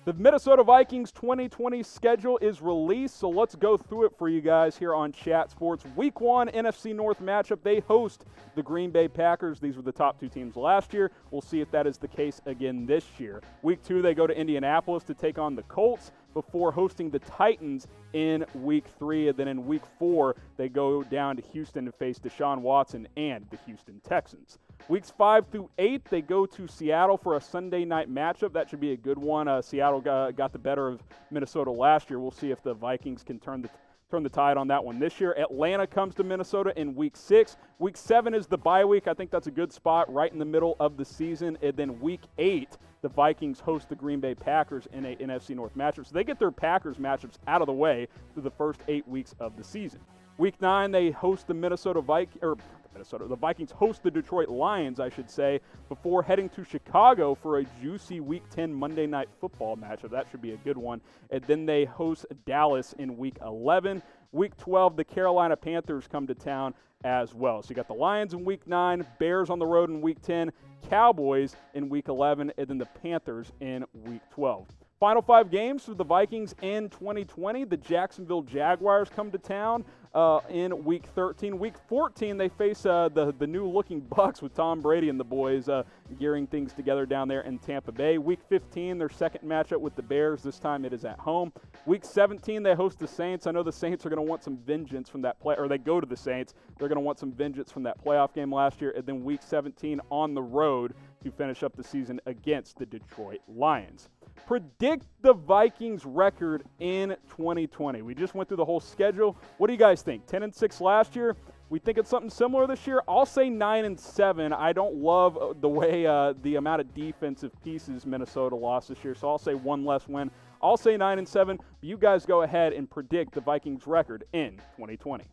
The Minnesota Vikings 2020 schedule is released, so let's go through it for you guys here on Chat Sports. Week 1 NFC North matchup, they host the Green Bay Packers. These were the top 2 teams last year. We'll see if that is the case again this year. Week 2, they go to Indianapolis to take on the Colts before hosting the Titans in Week 3. And then in Week 4, they go down to Houston to face Deshaun Watson and the Houston Texans. Weeks 5 through 8, they go to Seattle for a Sunday night matchup. That should be a good one. Seattle got the better of Minnesota last year. We'll see if the Vikings can turn the tide on that one this year. Atlanta comes to Minnesota in Week 6. Week 7 is the bye week. I think that's a good spot right in the middle of the season. And then Week 8, the Vikings host the Green Bay Packers in a NFC North matchup. So they get their Packers matchups out of the way through the first 8 weeks of the season. Week 9, they host the the Vikings host the Detroit Lions, I should say, before heading to Chicago for a juicy Week 10 Monday Night Football matchup. That should be a good one. And then they host Dallas in Week 11. Week 12, the Carolina Panthers come to town as well. So you got the Lions in Week 9, Bears on the road in Week 10, Cowboys in Week 11, and then the Panthers in Week 12. Final 5 games for the Vikings in 2020. The Jacksonville Jaguars come to town in Week 13. Week 14, they face the new-looking BUCS with Tom Brady and the boys gearing things together down there in Tampa Bay. Week 15, their second matchup with the Bears. This time it is at home. Week 17, they host the Saints. I know the Saints are going to want some vengeance from that play, or they go to the Saints. They're going to want some vengeance from that playoff game last year. And then Week 17 on the road to finish up the season against the Detroit Lions. Predict the Vikings record in 2020. We just went through the whole schedule. What do you guys think? 10-6 last year. We think it's something similar this year. I'll say 9-7. I don't love the way the amount of defensive pieces Minnesota lost this year, so I'll say one less win. I'll say 9-7. But you guys go ahead and predict the Vikings record in 2020.